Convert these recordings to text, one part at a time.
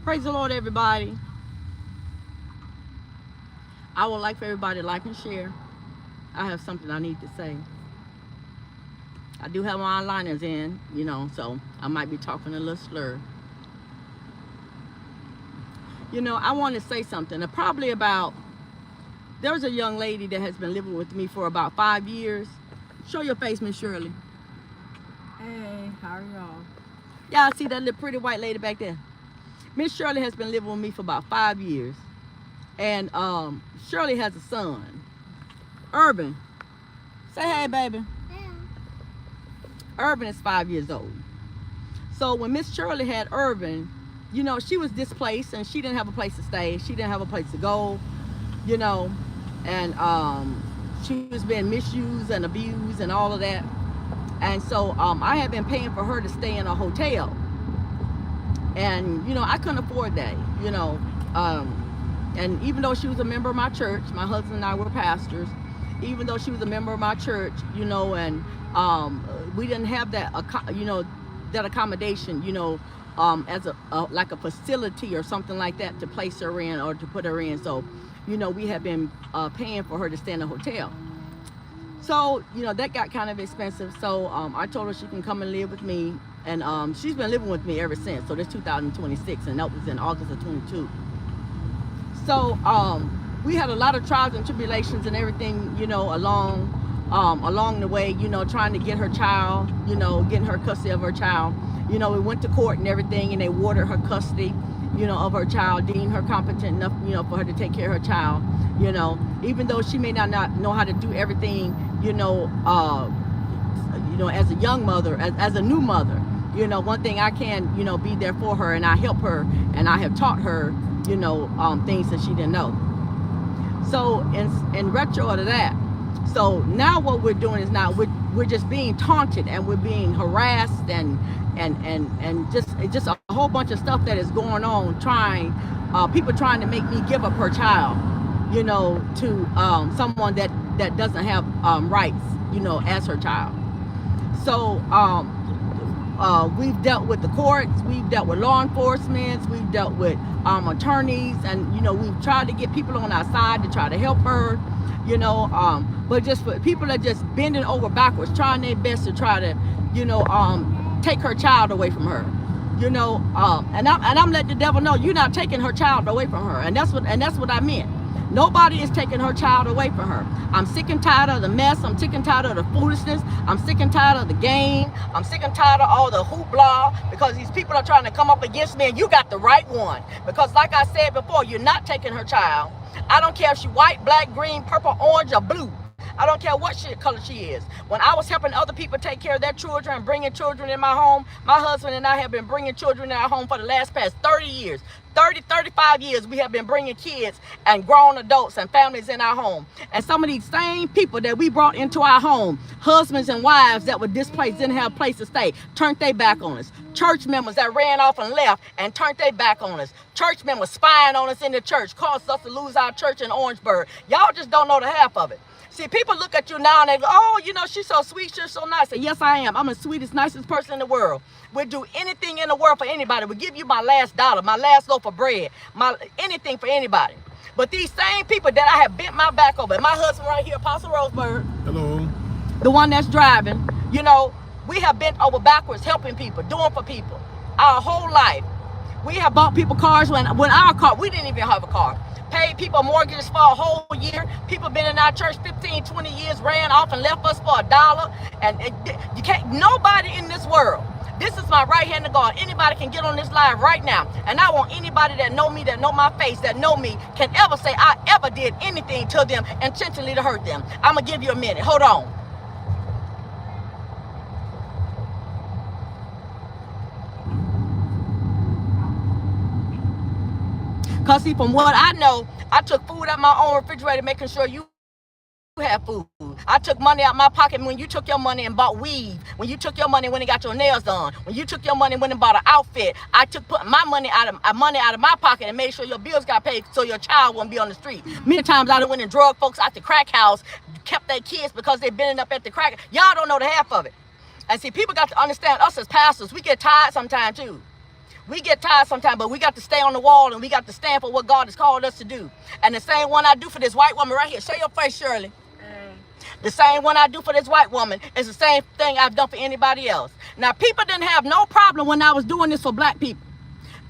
Praise the Lord, everybody. I would like for everybody to like and share. I have something I need to say. I do have my eyeliners in, so I might be talking a little slur. I want to say something. There's a young lady that has been living with me for about 5 years. Show your face, Miss Shirley. Hey, how are y'all? Y'all see that little pretty white lady back there? Miss Shirley has been living with me for about 5 years. And Shirley has a son, Urban. Say hey, baby. Yeah. Urban is 5 years old. So when Miss Shirley had Urban, she was displaced and she didn't have a place to stay. She didn't have a place to go, and she was being misused and abused and all of that. And so I had been paying for her to stay in a hotel. And, I couldn't afford that, and even though she was a member of my church, my husband and I were pastors, even though she was a member of my church, and we didn't have that, that accommodation, as like a facility or something like that to place her in or to put her in. So, we had been paying for her to stay in a hotel. So, that got kind of expensive. So I told her she can come and live with me. And she's been living with me ever since. So this 2026, and that was in August of 22. So we had a lot of trials and tribulations and everything, along the way, trying to get her child, getting her custody of her child. We went to court and everything, and they awarded her custody, of her child, deemed her competent enough, for her to take care of her child, even though she may not know how to do everything, as a young mother, as a new mother. One thing I can, be there for her, and I help her, and I have taught her, things that she didn't know. So in retro to that, so now what we're doing is now we're just being taunted, and we're being harassed, and just a whole bunch of stuff that is going on, people trying to make me give up her child, to someone that doesn't have rights, as her child. So we've dealt with the courts, we've dealt with law enforcement, we've dealt with attorneys, and we've tried to get people on our side to try to help her, but just for people that just bending over backwards, trying their best to try to, take her child away from her, and I'm letting the devil know you're not taking her child away from her, and that's what I meant. Nobody is taking her child away from her. I'm sick and tired of the mess. I'm sick and tired of the foolishness. I'm sick and tired of the game. I'm sick and tired of all the hoopla, because these people are trying to come up against me, and you got the right one. Because like I said before, you're not taking her child. I don't care if she's white, black, green, purple, orange, or blue. I don't care what color she is. When I was helping other people take care of their children and bringing children in my home, my husband and I have past 30 years. 35 years we have been bringing kids and grown adults and families in our home. And some of these same people that we brought into our home, husbands and wives that were displaced, didn't have a place to stay, turned their back on us. Church members that ran off and left and turned their back on us. Church members spying on us in the church, caused us to lose our church in Orangeburg. Y'all just don't know the half of it. See, people look at you now and they go, oh, she's so sweet, she's so nice. And yes, I am. I'm the sweetest, nicest person in the world. We'll do anything in the world for anybody. We'll give you my last dollar, my last loaf of bread, anything for anybody. But these same people that I have bent my back over, my husband right here, Apostle Roseburgh. Hello. The one that's driving, we have bent over backwards helping people, doing for people our whole life. We have bought people cars when our car, we didn't even have a car. Paid people mortgages for a whole year. People been in our church 15, 20 years, ran off and left us for $1. And you can't, nobody in this world, this is my right hand of God. Anybody can get on this live right now. And I want anybody that know me, that know my face, that know me, can ever say I ever did anything to them intentionally to hurt them. I'm going to give you a minute. Hold on. Because see, from what I know, I took food out my own refrigerator, making sure you have food. I took money out my pocket when you took your money and bought weave. When you took your money when you got your nails done. When you took your money when you bought an outfit. I put my money out of my pocket and made sure your bills got paid so your child wouldn't be on the street. Many times I done went and drug folks out the crack house, kept their kids because they been up at the crack. Y'all don't know the half of it. And see, people got to understand us as pastors. We get tired sometimes too. We get tired sometimes, but we got to stay on the wall and we got to stand for what God has called us to do. And the same one I do for this white woman right here. Show your face, Shirley. The same one I do for this white woman is the same thing I've done for anybody else. Now, people didn't have no problem when I was doing this for black people.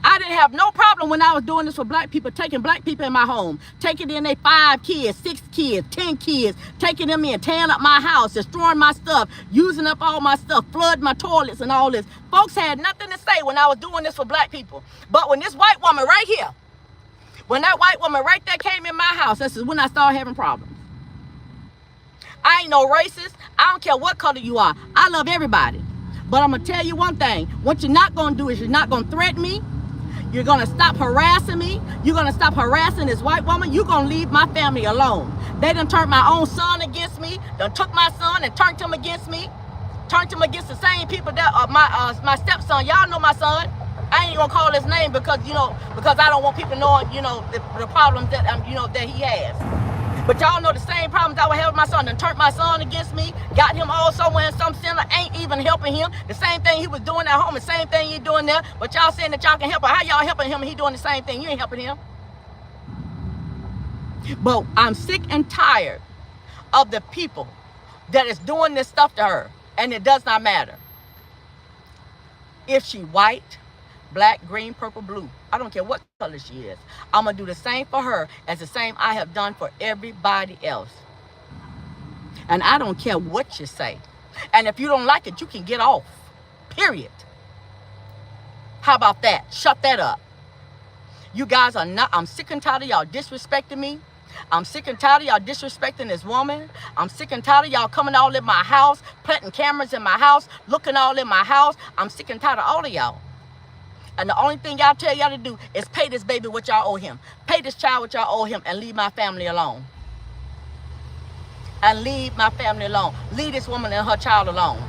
I didn't have no problem when I was doing this for black people, taking black people in my home, taking in their 5 kids, 6 kids, 10 kids, taking them in, tearing up my house, destroying my stuff, using up all my stuff, flooding my toilets and all this. Folks had nothing to say when I was doing this for black people. But when this white woman right here, when that white woman right there came in my house, this is when I started having problems. I ain't no racist. I don't care what color you are. I love everybody. But I'm going to tell you one thing. What you're not going to do is you're not going to threaten me. You're going to stop harassing me. You're going to stop harassing this white woman. You're going to leave my family alone. They done turned my own son against me. Done took my son and turned him against me. Turned him against the same people that are my stepson. Y'all know my son. I ain't going to call his name because, because I don't want people knowing, the problems that, that he has. But y'all know the same problems I would have with my son. Done turned my son against me, got him all somewhere in some center, ain't even helping him. The same thing he was doing at home, the same thing he doing there. But y'all saying that y'all can help him. How y'all helping him and he doing the same thing? You ain't helping him. But I'm sick and tired of the people that is doing this stuff to her. And it does not matter. If she white, black, green, purple, blue. I don't care what color she is. I'm going to do the same for her as the same I have done for everybody else. And I don't care what you say. And if you don't like it, you can get off. Period. How about that? Shut that up. You guys are not, I'm sick and tired of y'all disrespecting me. I'm sick and tired of y'all disrespecting this woman. I'm sick and tired of y'all coming all in my house, planting cameras in my house, looking all in my house. I'm sick and tired of all of y'all. And the only thing y'all tell y'all to do is pay this baby what y'all owe him. Pay this child what y'all owe him and leave my family alone. And leave my family alone. Leave this woman and her child alone.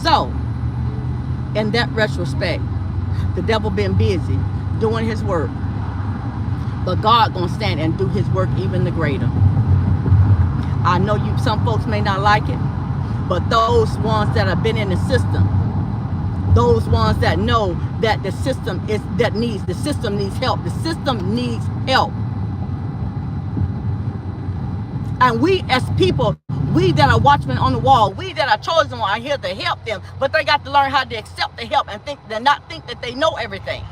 So, in that retrospect, the devil been busy doing his work. But God gonna stand and do his work even the greater. I know some folks may not like it, but those ones that have been in the system, those ones that know that the system needs help. The system needs help. And we as people, we that are watchmen on the wall, we that are chosen are here to help them, but they got to learn how to accept the help and not think that they know everything.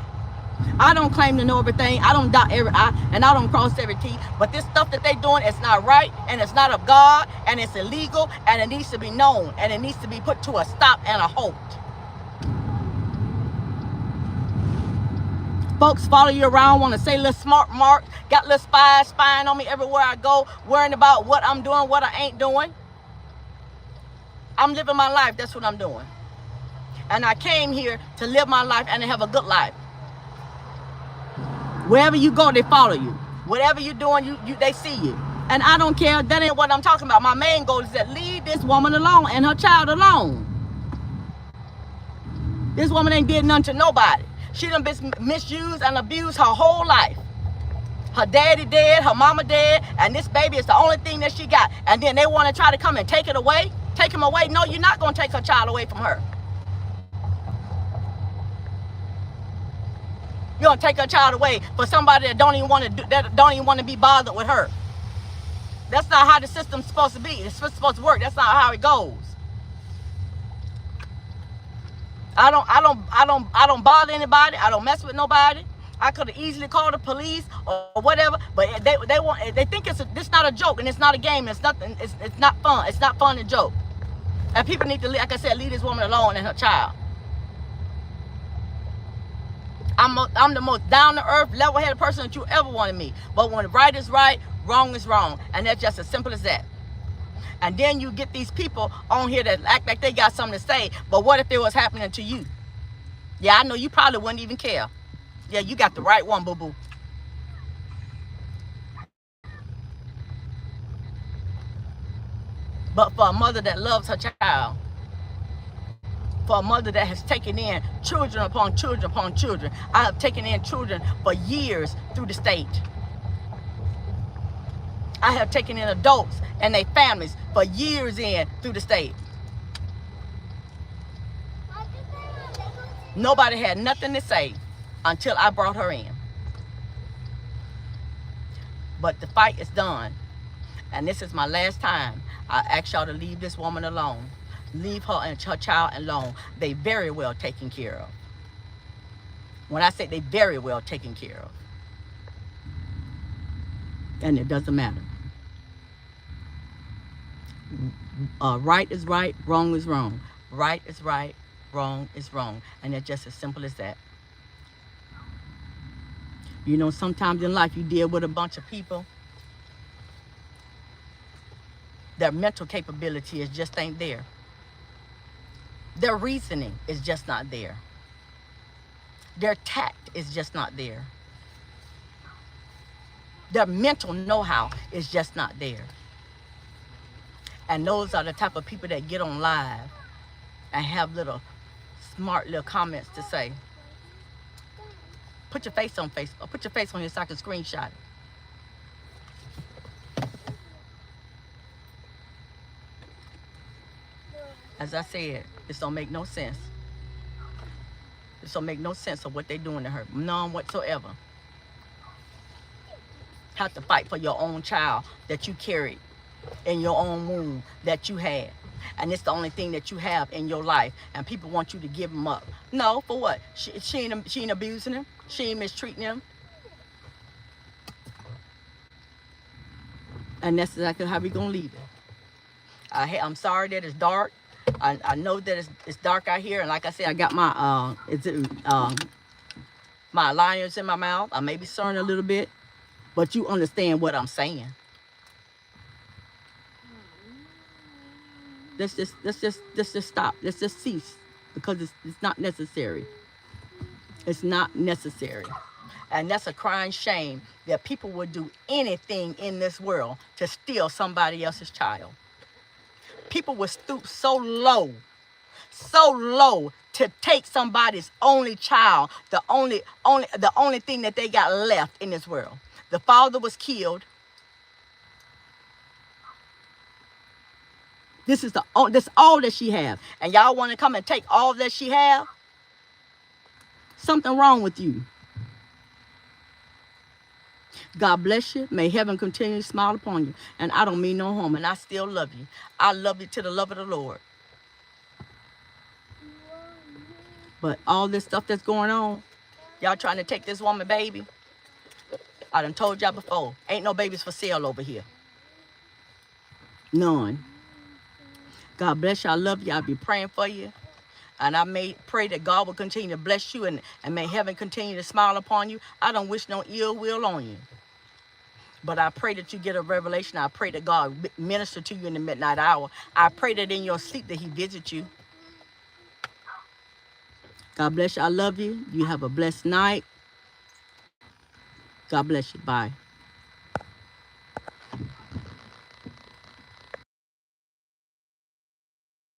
I don't claim to know everything. I don't dot every I and I don't cross every T. But this stuff that they doing is not right, and it's not of God, and it's illegal, and it needs to be known, and it needs to be put to a stop and a halt. Folks follow you around, want to say little smart mark, got little spies spying on me everywhere I go, worrying about what I'm doing, what I ain't doing. I'm living my life. That's what I'm doing. And I came here to live my life and to have a good life. Wherever you go, they follow you. Whatever you're doing, they see you. And I don't care. That ain't what I'm talking about. My main goal is that leave this woman alone and her child alone. This woman ain't did nothing to nobody. She done been misused and abused her whole life. Her daddy dead, her mama dead, and this baby is the only thing that she got. And then they want to try to come and take it away? Take him away? No, you're not going to take her child away from her. You're going to take her child away for somebody that don't even want to be bothered with her. That's not how the system's supposed to be. It's supposed to work. That's not how it goes. I don't bother anybody. I don't mess with nobody. I could have easily called the police or whatever, but they think this not a joke and it's not a game. It's nothing. It's not fun. It's not fun to joke. And people need to, like I said, leave this woman alone and her child. I'm the most down to earth, level-headed person that you ever wanted me. But when right is right, wrong is wrong, and that's just as simple as that. And then you get these people on here that act like they got something to say, but what if it was happening to you? Yeah, I know you probably wouldn't even care. Yeah, you got the right one, boo-boo. But for a mother that loves her child, for a mother that has taken in children upon children upon children, I have taken in children for years through the state. I have taken in adults and their families for years in through the state. Nobody had nothing to say until I brought her in. But the fight is done. And this is my last time. I ask y'all to leave this woman alone. Leave her and her child alone. They very well taken care of. When I say they very well taken care of. And it doesn't matter. Right is right, wrong is wrong. Right is right, wrong is wrong. And it's just as simple as that. You know, sometimes in life you deal with a bunch of people. Their mental capability is just ain't there. Their reasoning is just not there. Their tact is just not there. Their mental know-how is just not there. And those are the type of people that get on live and have little smart little comments to say. Put your face on Facebook. Put your face on here so I can screenshot it. As I said, this don't make no sense. This don't make no sense of what they're doing to her. None whatsoever. Have to fight for your own child that you carried in your own womb that you had. And it's the only thing that you have in your life. And people want you to give them up. No, for what? She ain't abusing him. She ain't mistreating him. And that's exactly how we gonna leave it. I'm sorry that it's dark. I know that it's dark out here. And like I said, I got my my alliance in my mouth. I may be slurring a little bit. But you understand what I'm saying. Let's just stop. Let's just cease, because it's not necessary. It's not necessary. And that's a crying shame that people would do anything in this world to steal somebody else's child. People would stoop so low to take somebody's only child, the only thing that they got left in this world. The father was killed. This is all that she have. And y'all want to come and take all that she have? Something wrong with you. God bless you. May heaven continue to smile upon you. And I don't mean no harm. And I still love you. I love you to the love of the Lord. But all this stuff that's going on, y'all trying to take this woman baby. I done told y'all before, ain't no babies for sale over here. None. God bless you. I love you. I'll be praying for you. And I may pray that God will continue to bless you and may heaven continue to smile upon you. I don't wish no ill will on you. But I pray that you get a revelation. I pray that God minister to you in the midnight hour. I pray that in your sleep that he visits you. God bless you. I love you. You have a blessed night. God bless you. Bye.